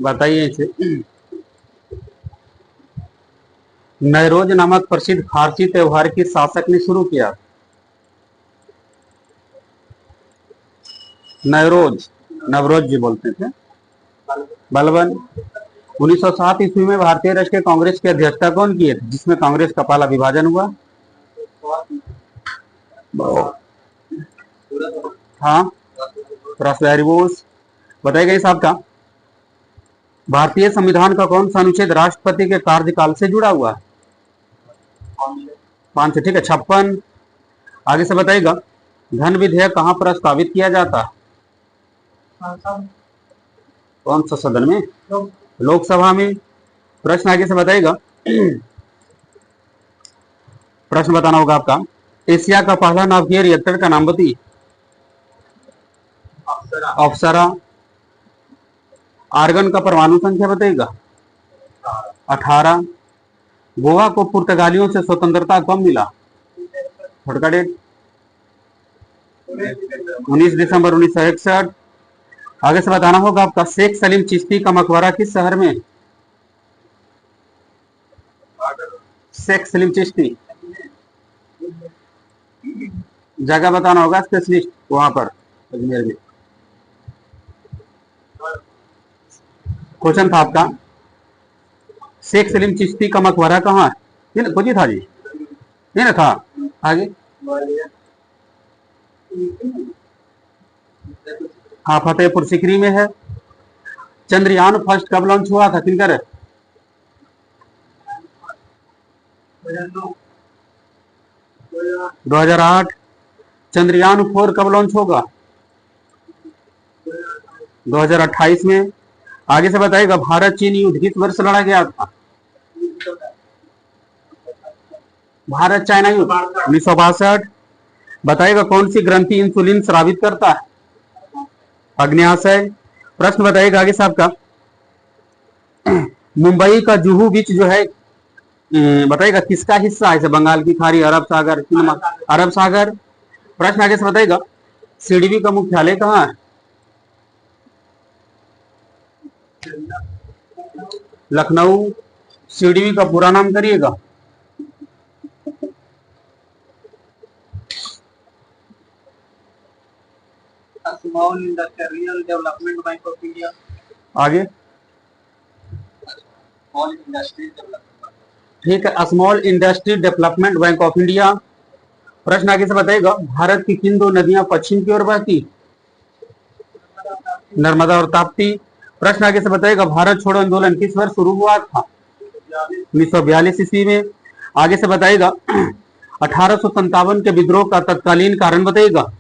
बताइए इसे। नवरोज नामक प्रसिद्ध फारसी त्योहार किस शासक ने शुरू किया? नवरोज, नवरोज जी बोलते थे। बलबन। 1907 ईस्वी में भारतीय राष्ट्रीय कांग्रेस की अध्यक्षता कौन किए थे, जिसमें कांग्रेस का पहला विभाजन हुआ? हाँ, रासबिहारी बोस। बताइएगा इस आपका। भारतीय संविधान का कौन सा अनुच्छेद राष्ट्रपति के कार्यकाल से जुड़ा हुआ है? 5 ठीक है, 56। आगे से बताइएगा, धन विधेयक कहाँ प्रस्तावित किया जाता है? कौन सा सदन में? लोकसभा में। प्रश्न आगे से बताइएगा। प्रश्न बताना होगा आपका। एशिया का पहला नाभिकीय रिएक्टर का नाम बताइए। अप्सरा। आर्गन का परमाणु संख्या बताइएगा। 18। गोवा को पुर्तगालियों से स्वतंत्रता कब मिला? थोड़ा डेट। 19 दिसंबर 1961। आगे से बताना होगा आपका, शेख सलीम चिश्ती का मकबरा किस शहर में? शेख सलीम चिश्ती, जगह बताना होगा स्पेशलिस्ट वहां पर अजमेर में। क्वेश्चन था आपका, शेख सलीम चिश्ती का मकबरा कहाँ है? ये ना कुछ था जी, ये ना था। आगे। हाँ, फतेहपुर सिकरी में है। चंद्रयान फर्स्ट कब लॉन्च हुआ था, किनकर? 2008। चंद्रयान 4 कब लॉन्च होगा? 2028 में। आगे से बताइएगा, भारत चीन युद्ध किस वर्ष लड़ा गया था? भारत चाइना युद्ध 1962। बताइएगा, कौन सी ग्रंथि इंसुलिन स्रावित करता है? अग्न्याशय। प्रश्न बताइएगा आगे साहब का, मुंबई का जुहू बीच जो है, बताइएगा किसका हिस्सा है? बंगाल की खाड़ी, अरब सागर, अरब सागर। प्रश्न आगे से बताइएगा, सीडीबी का मुख्यालय कहाँ है? लखनऊ। सीडीबी का पूरा नाम करिएगा। Small industrial development bank of India. आगे। ठीक है, small industry development bank of India. प्रश्न आगे से बताइएगा, भारत की किन दो नदियां पश्चिम की ओर बहती? नर्मदा और ताप्ती। प्रश्न आगे से बताइएगा, भारत छोड़ो आंदोलन किस वर्ष शुरू हुआ था? 1942 ईस्वी में। आगे से बताइएगा, 1857 के विद्रोह का तत्कालीन कारण बताइएगा।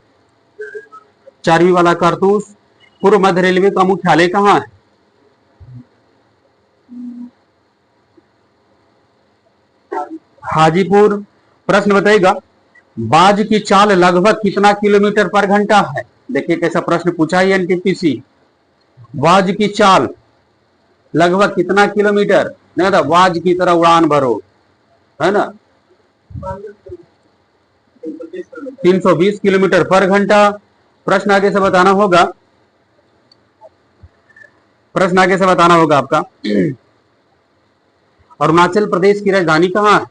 चर्बी वाला कारतूस। पूर्व मध्य रेलवे का मुख्यालय कहाँ है? हाजीपुर। प्रश्न बताइएगा, बाज की चाल लगभग कितना किलोमीटर पर घंटा है? देखिए कैसा प्रश्न पूछा है एनटीपीसी। बाज की चाल लगभग कितना किलोमीटर? नहीं था, बाज की तरह उड़ान भरो, है ना। 320 किलोमीटर पर घंटा। प्रश्न आगे से बताना होगा, प्रश्न आगे से बताना होगा आपका, अरुणाचल प्रदेश की राजधानी कहाँ है?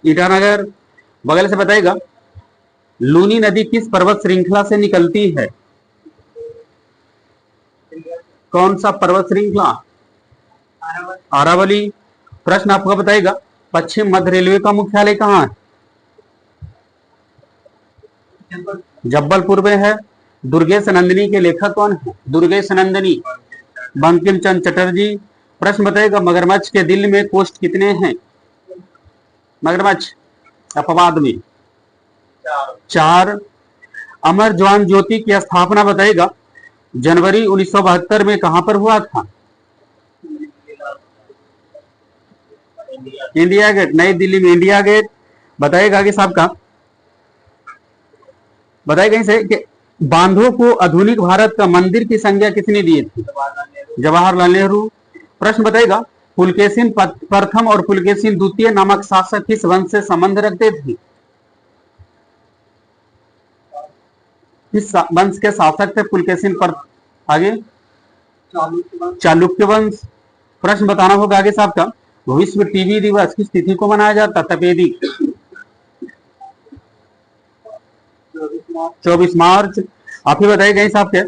ईटानगर। बगल से बताइएगा, लूनी नदी किस पर्वत श्रृंखला से निकलती है? कौन सा पर्वत श्रृंखला? अरावली। प्रश्न आपको बताइएगा, पश्चिम मध्य रेलवे का मुख्यालय कहाँ है? जब्बलपुर में है। दुर्गेश नंदिनी के लेखक कौन है? दुर्गेश नंदिनी, बंकिम चंद्र चटर्जी। प्रश्न बताइएगा, मगरमच्छ के दिल में कोष्ठ कितने हैं? मगरमच्छ अपवाद में 4। अमर जवान ज्योति की स्थापना बताइएगा, जनवरी 1972 में कहां पर हुआ था? इंडिया गेट, नई दिल्ली में इंडिया गेट। बताइएगा आगे साहब का, बताइए कहीं से कि बांधों को आधुनिक भारत का मंदिर की संज्ञा किसने दी थी? जवाहरलाल नेहरू। प्रश्न बताइएगा, पुलकेशिन प्रथम और पुलकेशिन द्वितीय नामक शासक किस वंश से संबंध रखते थे? किस वंश के शासक थे पुलकेशिन पर? आगे चालुक्य वंश। प्रश्न बताना होगा आगे साहब का, विश्व टीबी दिवस किस तिथि को मनाया जाता? तपेदी 24 मार्च। आप ही बताइए गए साहब के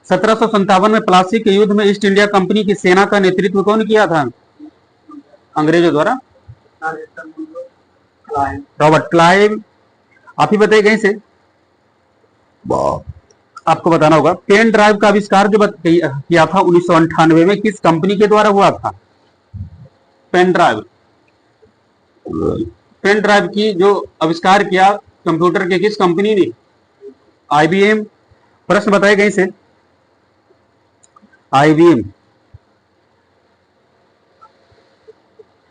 1757 में प्लासी के युद्ध में ईस्ट इंडिया कंपनी की सेना का नेतृत्व कौन किया था अंग्रेजों द्वारा? Robert Clive. आप ही बताइए कहीं से, आपको बताना होगा पेन ड्राइव का आविष्कार जो किया था 1998 में किस कंपनी के द्वारा हुआ था? पेन ड्राइव, पेन ड्राइव की जो आविष्कार किया कंप्यूटर के किस कंपनी ने? आईबीएम। प्रश्न बताए कहीं से, आईबीएम।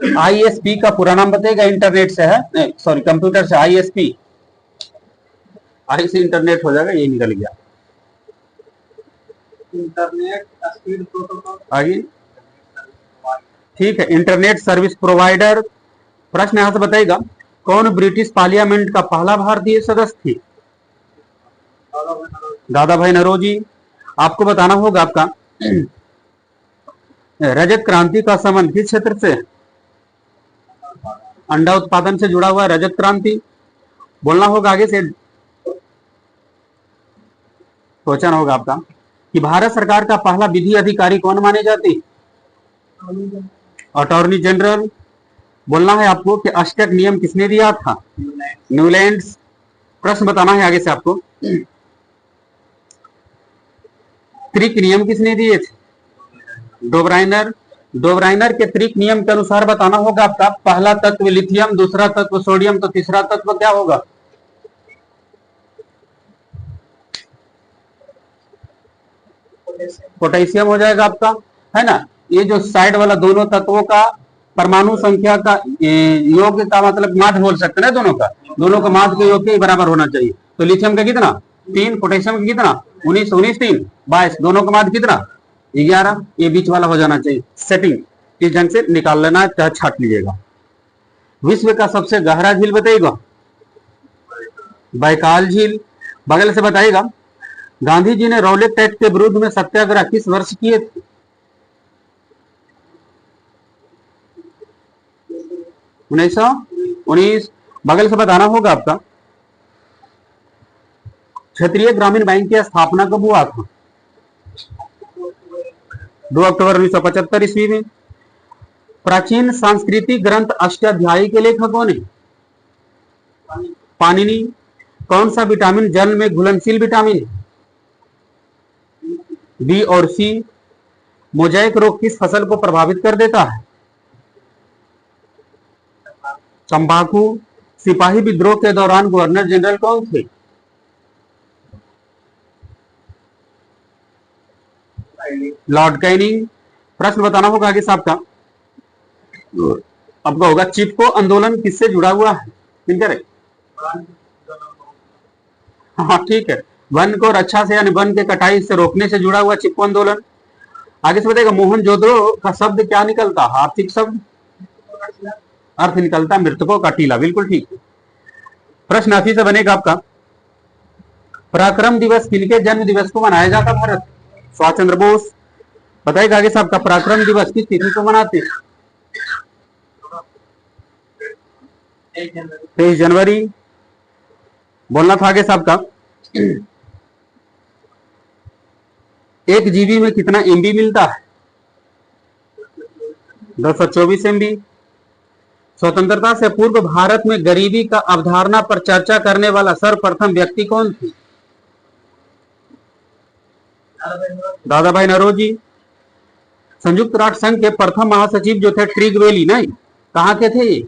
आईएसपी का पूरा नाम बताएगा? इंटरनेट से है, सॉरी कंप्यूटर से आईएसपी, आई से इंटरनेट हो जाएगा, ये निकल गया। Internet speed protocol. आगे ठीक है, इंटरनेट सर्विस प्रोवाइडर। प्रश्न यहां से बताएगा कौन ब्रिटिश पार्लियामेंट का पहला भारतीय सदस्य थी? दादा भाई नौरोजी। आपको बताना होगा आपका रजत क्रांति का संबंध किस क्षेत्र से? अंडा उत्पादन से जुड़ा हुआ रजत क्रांति। बोलना होगा आगे से, सोचना होगा आपका कि भारत सरकार का पहला विधि अधिकारी कौन माने जाते? Attorney general. बोलना है आपको कि अष्टक नियम किसने दिया था? न्यूलैंड्स। प्रश्न बताना है आगे से आपको, त्रिक नियम किसने दिए थे? डोब्राइनर। डोब्राइनर के त्रिक नियम के अनुसार बताना होगा आपका पहला तत्व लिथियम, दूसरा तत्व सोडियम, तो तीसरा तत्व क्या होगा? पोटेशियम हो जाएगा आपका, है ना। ये जो साइड वाला दोनों तत्वों का परमाणु संख्या का योग का मतलब माध्य बोल सकते हैं, दोनों का माध्य के योग के बराबर होना चाहिए। तो लिथियम का कितना? 3, पोटेशियम का कितना? 19, 19 3 22, दोनों का माध्य कितना? 11। ये बीच वाला हो जाना चाहिए। सेटिंग इस ढंग से निकाल लेना, चाहे छाट लीजिएगा। विश्व का सबसे गहरा झील बताइएगा? बैकाल झील। बगल से बताइएगा गांधी जी ने रौलेट एक्ट के विरुद्ध में सत्याग्रह किस वर्ष किए थे? 1919। बगल से बताना होगा आपका क्षेत्रीय ग्रामीण बैंक की स्थापना कब हुआ था? 2 अक्टूबर 1975 ईस्वी में। प्राचीन सांस्कृतिक ग्रंथ अष्टाध्यायी के लेखक कौन है? पाणिनि। कौन सा विटामिन जल में घुलनशील विटामिन है? बी और सी। मोजाइक रोग किस फसल को प्रभावित कर देता है? तंबाकू। सिपाही विद्रोह के दौरान गवर्नर जनरल कौन थे? Lord Canning. प्रश्न बताना होगा आगे साहब का, आपका होगा चिपको आंदोलन किससे जुड़ा हुआ है? किनकर है? हाँ ठीक है, वन को रक्षा से यानी वन के कटाई से रोकने से जुड़ा हुआ चिपको आंदोलन। आगे से बताएगा मोहनजोदड़ो का शब्द क्या निकलता? आर्थिक शब्द, अर्थ निकलता मृतकों का टीला। बिल्कुल ठीक। प्रश्न अभी से बनेगा आपका पराक्रम दिवस किनके जन्म दिवस को मनाया जाता भारत? सुभाष चंद्र बोस। बताइएगा आगे साहब का पराक्रम दिवस किस तिथि को मनाते? 23 जनवरी। बोलना था आगे साहब का एक जीबी में कितना एमबी मिलता है? 224 एमबी। स्वतंत्रता से पूर्व भारत में गरीबी का अवधारणा पर चर्चा करने वाला सर्वप्रथम व्यक्ति कौन थे? दादा भाई नौरोजी। संयुक्त राष्ट्र संघ के प्रथम महासचिव जो थे ट्रिगवेली, नहीं कहां के थे ये?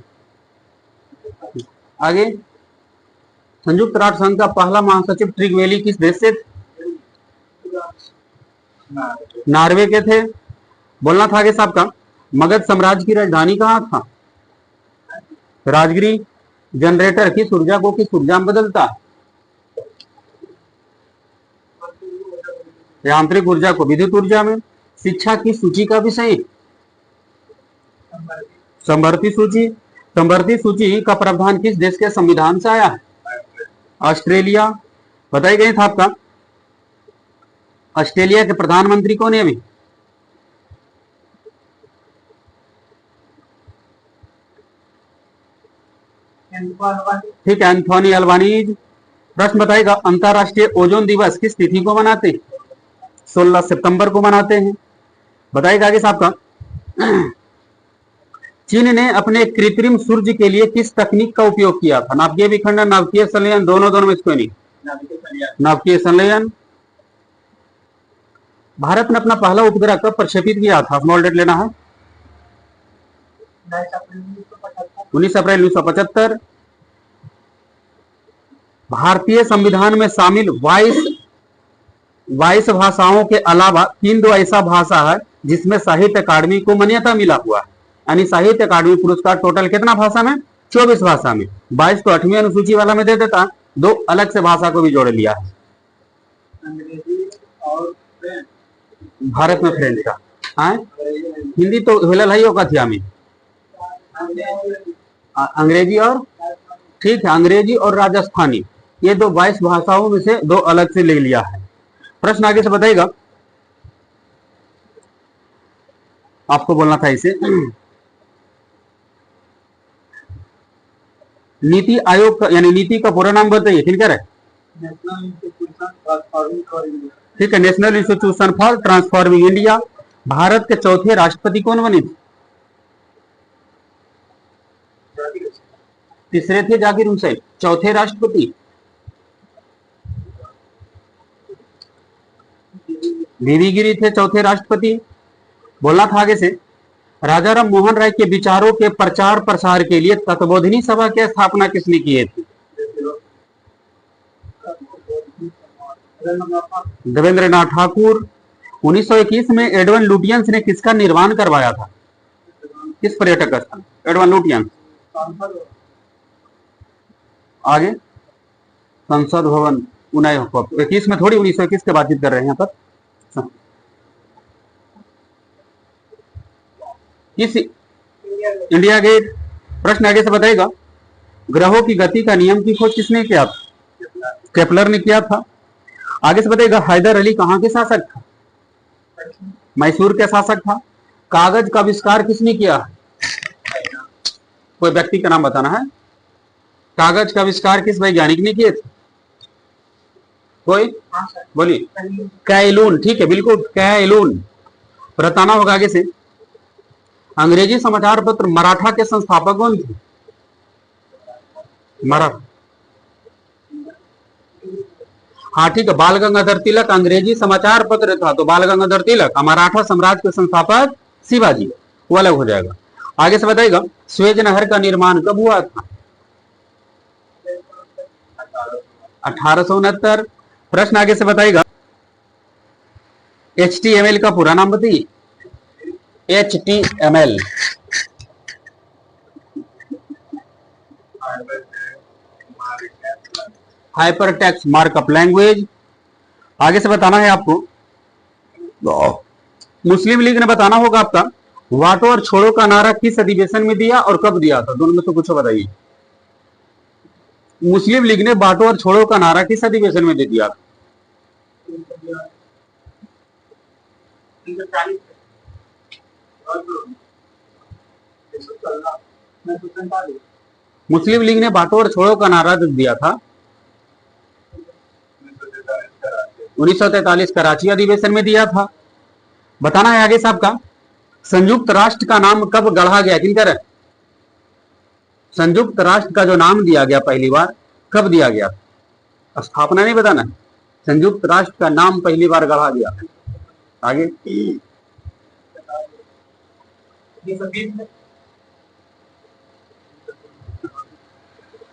आगे संयुक्त राष्ट्र संघ का पहला महासचिव ट्रिगवेली किस देश से? नॉर्वे के थे। बोलना था आगे साहब का मगध साम्राज्य की राजधानी कहां था? राजगिरी। जनरेटर किस ऊर्जा को किस ऊर्जा में बदलता है? यांत्रिक ऊर्जा को विद्युत ऊर्जा में। शिक्षा की सूची का विषय? संवर्ती सूची। संवर्ती सूची का प्रावधान किस देश के संविधान से आया है? ऑस्ट्रेलिया। बताइए गई था आपका ऑस्ट्रेलिया के प्रधानमंत्री कौन है अभी? ठीक है, एंथोनी अल्बानीज। प्रश्न बताएगा अंतरराष्ट्रीय ओजोन दिवस किस तिथि को मनाते हैं? 16 सितंबर को मनाते हैं। बताइएगा आगे साहब का चीन ने अपने कृत्रिम सूर्य के लिए किस तकनीक का उपयोग किया था? नाभिकीय विखंडन, नाभिकीय संलयन, दोनों में इसको नहीं। नाभिकीय संलयन। भारत ने अपना पहला उपग्रह कब प्रक्षेपित किया था? स्मॉल डेट लेना है। 19 अप्रैल 1975। भारतीय संविधान में शामिल 22 भाषाओं के अलावा 3 ऐसा भाषा है जिसमें साहित्य अकादमी को मान्यता मिला हुआ है। यानी साहित्य अकादमी पुरस्कार टोटल कितना भाषा में? 24 भाषा में। 22 तो 8वीं अनुसूची वाला में दे देता, 2 अलग से भाषा को भी जोड़ लिया है। भारत में फ्रेंच का हिंदी तो हिलल है का थी हमें। अंग्रेजी और ठीक है, अंग्रेजी और राजस्थानी, ये 22 भाषाओं में से 2 अलग से ले लिया है। प्रश्न आगे से बताइएगा, आपको बोलना था इसे। नीति आयोग का यानी नीति का पूरा नाम बताइए। ठीक है, ठीक है, national institution for transforming India. Bharat के चौथे राष्ट्रपति कौन बने थे? तीसरे थे जाकिर हुसैन। चौथे राष्ट्रपति बीबी गिरी थे चौथे राष्ट्रपति। बोलना था आगे से, राजा राम मोहन राय के विचारों के प्रचार प्रसार के लिए तत्वबोधिनी सभा की स्थापना किसने की थी? देवेंद्रनाथ ठाकुर। 1921 में एडवन लुटियंस ने किसका निर्माण करवाया था? किस पर्यटक स्थल? एडवन लुटियंस। आगे संसद भवन 1921 में थोड़ी, 1921 की बातचीत कर रहे हैं यहाँ पर। किस इंडिया गेट। प्रश्न आगे से बताएगा, ग्रहों की गति का नियम की खोज किसने किया था? केपलर ने किया था। आगे से बताएगा, हैदर अली कहां के शासक था? मैसूर के शासक था। कागज का आविष्कार किसने किया? कोई व्यक्ति का नाम बताना है। कागज का आविष्कार किस वैज्ञानिक ने किए थे? कोई बोलिए। कैलून। ठीक है, बिल्कुल कैलून। बताना होगा आगे से, अंग्रेजी समाचार पत्र मराठा के संस्थापक कौन थे? मराठा। हाँ ठीक है, बाल गंगाधर तिलक अंग्रेजी समाचार पत्र था, तो बाल गंगाधर तिलक। मराठा साम्राज्य के संस्थापक शिवाजी, वो अलग हो जाएगा। आगे से बताइएगा, स्वेज नहर का निर्माण कब हुआ था? 1869। प्रश्न आगे से बताइएगा, HTML का पूरा नाम बताइए। HTML hyper text markup language. आगे से बताना है आपको, मुस्लिम लीग ने बताना होगा आपका, वाटो और छोड़ो का नारा किस अधिवेशन में दिया और कब दिया था? दोनों में से कुछ बताइए। मुस्लिम लीग ने बांटो और छोड़ो का नारा किस अधिवेशन में दे दिया था? मुस्लिम लीग ने बांटो और छोड़ो का नारा दिया था 1943 कराची अधिवेशन में दिया था। बताना है आगे साहब का, संयुक्त राष्ट्र का नाम कब गढ़ा गया? किनकर? संयुक्त राष्ट्र का जो नाम दिया गया पहली बार, कब दिया गया? स्थापना नहीं बताना, संयुक्त राष्ट्र का नाम पहली बार गढ़ा गया। आगे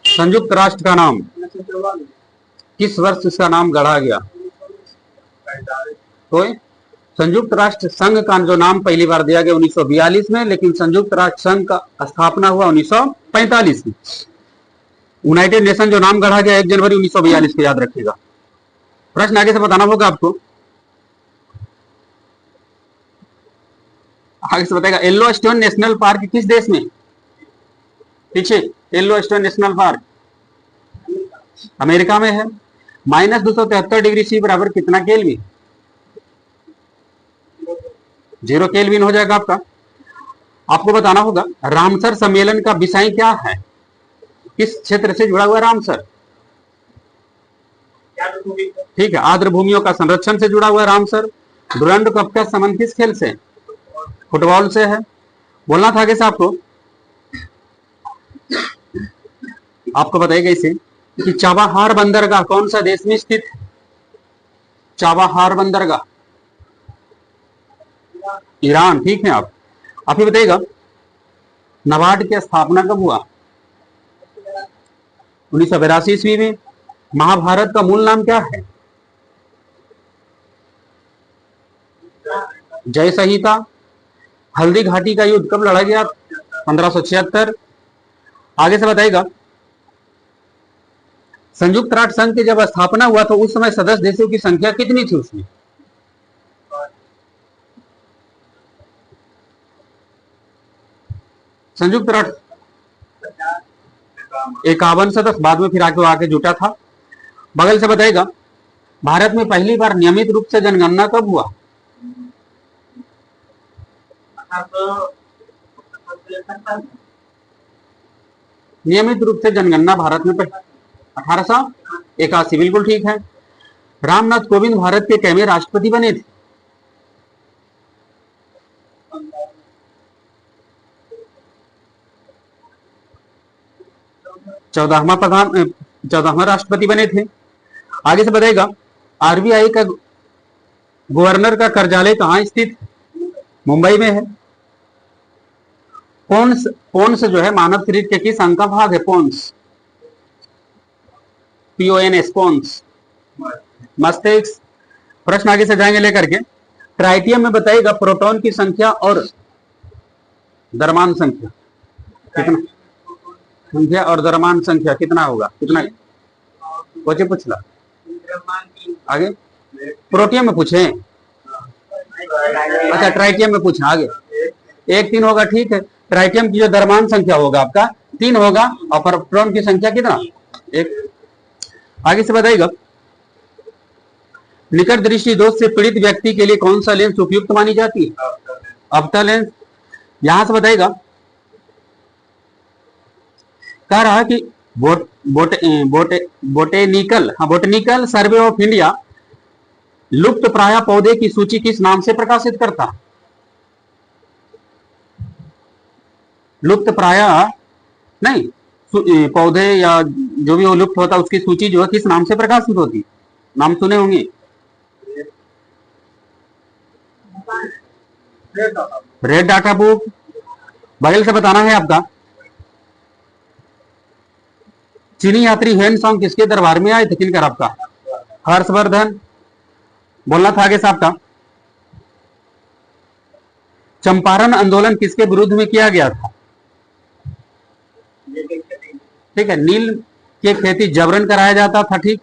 संयुक्त राष्ट्र का नाम किस वर्ष इसका नाम गढ़ा गया? तो संयुक्त राष्ट्र संघ का जो नाम पहली बार दिया गया 1942 में, लेकिन संयुक्त राष्ट्र संघ का स्थापना हुआ 1945 में। यूनाइटेड नेशन जो नाम गढ़ा गया 1 जनवरी 1942 को, याद रखिएगा। प्रश्न आगे से बताना होगा आपको। आगे से बताएगा, येलोस्टोन नेशनल पार्क किस देश में? पीछे, येलोस्टोन नेशनल पार्क अमेरिका में है। -273 डिग्री C बराबर कितना केल्विन? 0 केल्विन हो जाएगा आपका। आपको बताना होगा रामसर सम्मेलन का विषय क्या है, किस क्षेत्र से जुड़ा हुआ रामसर? ठीक है, आर्द्र भूमियों का संरक्षण से जुड़ा हुआ रामसर। डुरंड कप का संबंध किस खेल से? फुटबॉल से है। बोलना था आगे से आपको। आपको बताइएगा इसे कि चाबाहार बंदरगाह कौन सा देश में स्थित है? चाबाहार बंदरगाह ईरान। ठीक है, आप ही बताइएगा नाबार्ड की स्थापना कब हुआ? 1982 में। महाभारत का मूल नाम क्या है? जय संहिता। हल्दी घाटी का युद्ध कब लड़ा गया? 1576। आगे से बताइएगा संयुक्त राष्ट्र संघ की जब स्थापना हुआ तो उस समय सदस्य देशों की संख्या कितनी थी उसमें? संयुक्त राष्ट्र 51 सदस्य, बाद में फिर आके जुटा था। बगल से बताइएगा भारत में पहली बार नियमित रूप से जनगणना कब हुआ? नियमित रूप से जनगणना भारत में 1881। बिल्कुल ठीक है। रामनाथ कोविंद भारत के कैवे राष्ट्रपति बने थे? 14वां राष्ट्रपति बने थे। आगे से बताइएगा आरबीआई का गवर्नर का कार्यालय कहाँ स्थित? मुंबई में है। पोन्स जो है मानव शरीर के किस अंग का भाग है? पोन्स, PONS, पोन्स मस्तिष्क। प्रश्न आगे से जाएंगे लेकर के। ट्राइटियम में बताइएगा प्रोटॉन की संख्या और द्रव्यमान संख्या कितना? संख्या और द्रव्यमान संख्या कितना होगा? कितना पूछला आगे? प्रोटियम में पूछे? अच्छा, ट्राइटियम में पूछा आगे। 1-3 होगा। ठीक है, ट्राइटियम की जो द्रव्यमान संख्या होगा आपका 3 होगा और प्रोटॉन की संख्या कितना? 1। आगे से बताइएगा निकट दृष्टि दोष से पीड़ित व्यक्ति के लिए कौन सा लेंस उपयुक्त मानी जाती है? अफ्ता लेंस। यहां से बताइएगा कह रहा है कि बोटेनिकल सर्वे ऑफ इंडिया लुप्त प्राय पौधे की सूची किस नाम से प्रकाशित करता है? लुप्त प्राय नहीं, पौधे या जो भी वो लुप्त होता है उसकी सूची जो है किस नाम से प्रकाशित होती? नाम सुने होंगे। Red data book. बगल से बताना है आपका चीनी यात्री हेन सॉन्ग किसके दरबार में आए थे? किनकर? आपका हर्षवर्धन। बोलना था आगे से आपका चंपारण आंदोलन किसके विरुद्ध में किया गया था? ठीक है, नील की खेती जबरन कराया जाता था। ठीक,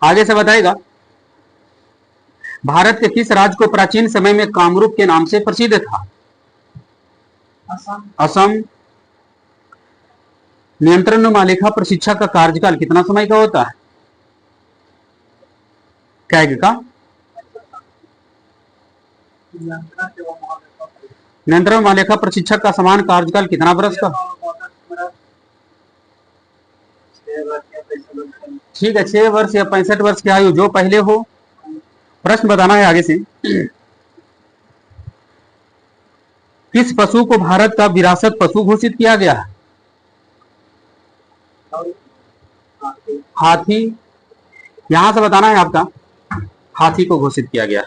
आगे से बताएगा भारत के किस राज्य को प्राचीन समय में कामरूप के नाम से प्रसिद्ध था? असम। नियंत्रण मालिका प्रशिक्षक का कार्यकाल कितना समय का होता है? कैग का? नियंत्रण मालिका प्रशिक्षक का समान कार्यकाल कितना वर्ष का? ठीक है, 6 वर्ष या 65 वर्ष की आयु जो पहले हो। प्रश्न बताना है आगे से किस पशु को भारत का विरासत पशु घोषित किया गया है? हाथी। यहां से बताना है आपका हाथी को घोषित किया गया।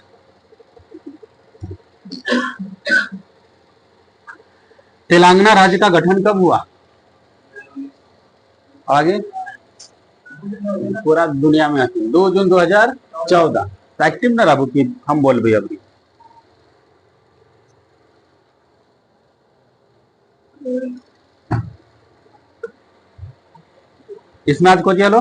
तेलंगाना राज्य का गठन कब हुआ? आगे पूरा दुनिया में 2 जून 2014। एक्टिव ना रहा कि हम बोल भाई अभी इसमें आज को चलो